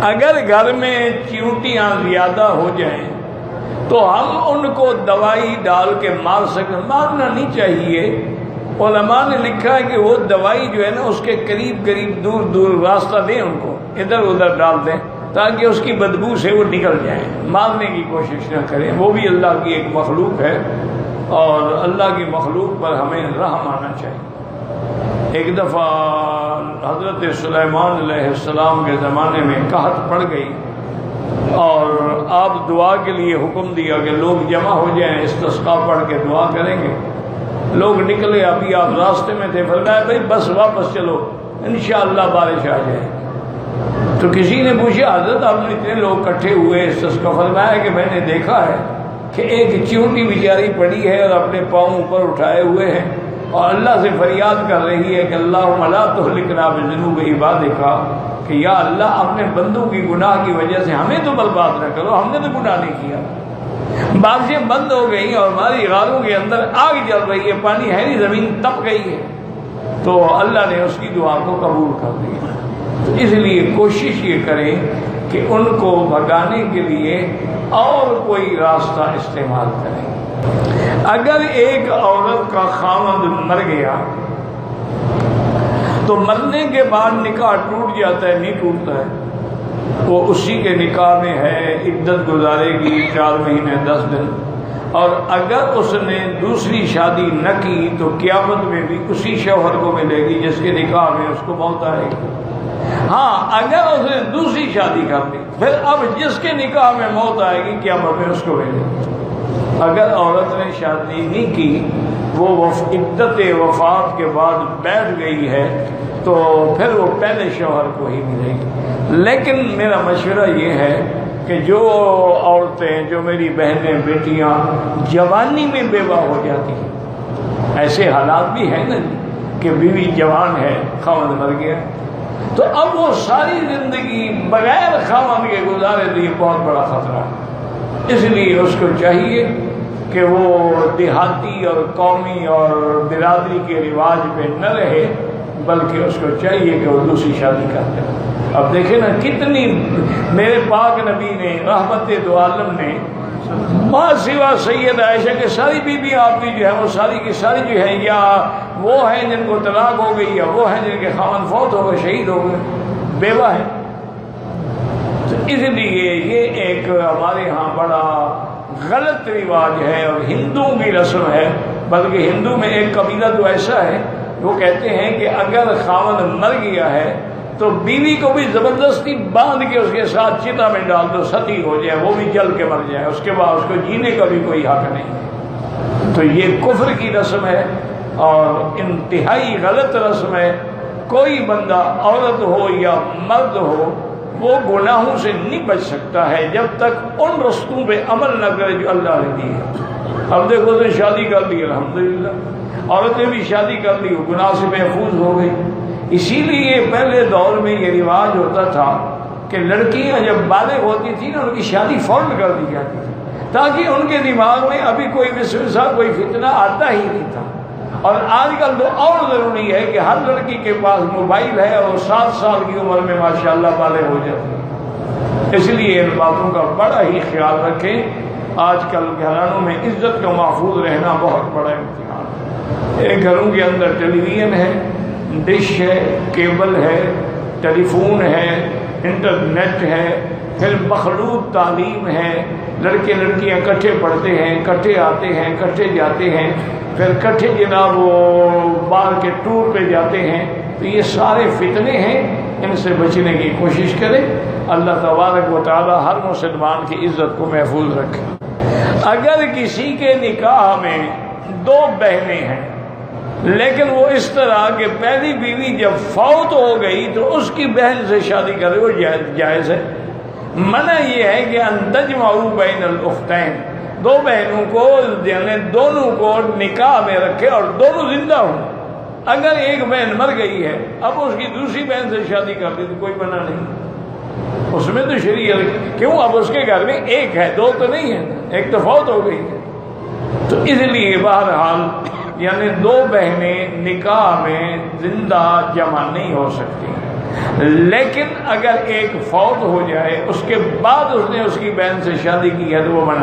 اگر گھر میں چیونٹیاں زیادہ ہو جائیں تو ہم ان کو دوائی ڈال کے مار سکیں؟ مارنا نہیں چاہیے۔ علماء نے لکھا ہے کہ وہ دوائی جو ہے نا اس کے قریب قریب دور دور راستہ دیں، ان کو ادھر ادھر ڈال دیں تاکہ اس کی بدبو سے وہ نکل جائیں۔ مارنے کی کوشش نہ کریں، وہ بھی اللہ کی ایک مخلوق ہے اور اللہ کی مخلوق پر ہمیں رحم آنا چاہیے۔ ایک دفعہ حضرت سلیمان علیہ السلام کے زمانے میں قحط پڑ گئی اور آپ دعا کے لیے حکم دیا کہ لوگ جمع ہو جائیں، استسقاء پڑھ کے دعا کریں گے۔ لوگ نکلے، ابھی آپ راستے میں تھے، فرمایا بھائی بس واپس چلو، انشاءاللہ بارش آ جائے۔ تو کسی نے پوچھا حضرت آپ نے اتنے لوگ اکٹھے ہوئے استسقاء، فرمایا کہ میں نے دیکھا ہے کہ ایک چیونٹی بیچاری پڑی ہے اور اپنے پاؤں اوپر اٹھائے ہوئے ہیں اور اللہ سے فریاد کر رہی ہے کہ اللہم لا تہلکنا بذنوب عبادک، کہ یا اللہ اپنے بندوں کی گناہ کی وجہ سے ہمیں تو برباد نہ کرو، ہم نے تو گناہ نہیں کیا۔ بارشیں بند ہو گئی اور ہماری غاروں کے اندر آگ جل رہی ہے، پانی ہے نہیں، زمین تپ گئی ہے، تو اللہ نے اس کی دعا کو قبول کر لیا۔ تو اس لیے کوشش یہ کریں کہ ان کو بھگانے کے لیے اور کوئی راستہ استعمال کریں۔ اگر ایک عورت کا خاوند مر گیا تو مرنے کے بعد نکاح ٹوٹ جاتا ہے؟ نہیں ٹوٹتا ہے، وہ اسی کے نکاح میں ہے، عدت گزارے گی 4 مہینے 10 دن، اور اگر اس نے دوسری شادی نہ کی تو قیامت میں بھی اسی شوہر کو ملے گی جس کے نکاح میں اس کو موت آئے گی۔ ہاں اگر اس نے دوسری شادی کر لی پھر اب جس کے نکاح میں موت آئے گی قیامت میں اس کو ملے گی۔ اگر عورت نے شادی نہیں کی، وہ عدت وفات کے بعد بیٹھ گئی ہے، تو پھر وہ پہلے شوہر کو ہی ملے گی۔ لیکن میرا مشورہ یہ ہے کہ جو عورتیں، جو میری بہنیں بیٹیاں جوانی میں بیوہ ہو جاتی ہیں، ایسے حالات بھی ہیں نا کہ بیوی جوان ہے، خاوند مر گیا، تو اب وہ ساری زندگی بغیر خاوند کے گزارے تو یہ بہت بڑا خطرہ ہے۔ اس لیے اس کو چاہیے کہ وہ دیہاتی اور قومی اور برادری کے رواج پہ نہ رہے، بلکہ اس کو چاہیے کہ وہ دوسری شادی کرتے ہیں۔ اب دیکھیں نا کتنی میرے پاک نبی نے رحمت دو عالم نے ماں سوا سید عائشہ کے ساری بیوی آپ کی جو ہے وہ ساری کی ساری جو ہے یا وہ ہیں جن کو طلاق ہو گئی یا وہ ہیں جن کے خاوند فوت ہو گئے، شہید ہو گئے، بیوہ ہیں۔ تو اس لیے یہ ایک ہمارے ہاں بڑا غلط رواج ہے اور ہندوؤں کی رسم ہے، بلکہ ہندو میں ایک قبیلہ تو ایسا ہے وہ کہتے ہیں کہ اگر خاوند مر گیا ہے تو بیوی کو بھی زبردستی باندھ کے اس کے ساتھ چتا میں ڈال دو، ستی ہو جائے، وہ بھی جل کے مر جائے، اس کے بعد اس کو جینے کا بھی کوئی حق نہیں۔ تو یہ کفر کی رسم ہے اور انتہائی غلط رسم ہے۔ کوئی بندہ عورت ہو یا مرد ہو وہ گناہوں سے نہیں بچ سکتا ہے جب تک ان رستوں پہ عمل نہ کرے جو اللہ نے دی ہے۔ اب دیکھو تو شادی کر لی، الحمدللہ، عورتیں بھی شادی کر لی، وہ گناہ سے محفوظ ہو گئی۔ اسی لیے پہلے دور میں یہ رواج ہوتا تھا کہ لڑکیاں جب بالغ ہوتی تھیں نا ان کی شادی فوراً کر دی جاتی تھی تاکہ ان کے دماغ میں ابھی کوئی وسوسہ، کوئی فتنہ آتا ہی نہیں تھا۔ اور آج کل تو اور ضروری ہے کہ ہر لڑکی کے پاس موبائل ہے اور 7 سال کی عمر میں ماشاءاللہ بالغ ہو جاتی ہے۔ اس لیے ان باتوں کا بڑا ہی خیال رکھیں۔ آج کل گھرانوں میں عزت کا محفوظ رہنا بہت بڑا امتحان ہے۔ ایک گھروں کے اندر ٹیلی ویژن ہے، ڈش ہے، کیبل ہے، ٹیلی فون ہے، انٹرنیٹ ہے، پھر مخلوط تعلیم ہے، لڑکے لڑکیاں کٹھے پڑھتے ہیں، کٹھے آتے ہیں، کٹھے جاتے ہیں، پھر کٹھے جناب وہ باہر کے ٹور پہ جاتے ہیں۔ تو یہ سارے فتنے ہیں، ان سے بچنے کی کوشش کریں۔ اللہ تبارک و تعالی ہر مسلمان کی عزت کو محفوظ رکھے۔ اگر کسی کے نکاح میں 2 بہنیں ہیں لیکن وہ اس طرح کہ پہلی بیوی جب فوت ہو گئی تو اس کی بہن سے شادی کرے، وہ جائز ہے۔ منع یہ ہے کہ ان تجمعوا بین الاختین، 2 بہنوں کو یعنی دونوں کو نکاح میں رکھے اور دونوں زندہ ہوں۔ اگر ایک بہن مر گئی ہے اب اس کی دوسری بہن سے شادی کر دی تو کوئی منع نہیں، اس میں تو شریعت کیوں، اب اس کے گھر میں ایک ہے، 2 تو نہیں ہے، ایک تو فوت ہو گئی ہے۔ تو اس لیے بہرحال یعنی 2 بہنیں نکاح میں زندہ جمع نہیں ہو سکتی۔ لیکن اگر ایک فوت ہو جائے اس کے بعد اس نے اس کی بہن سے شادی کی ہے تو وہ بنا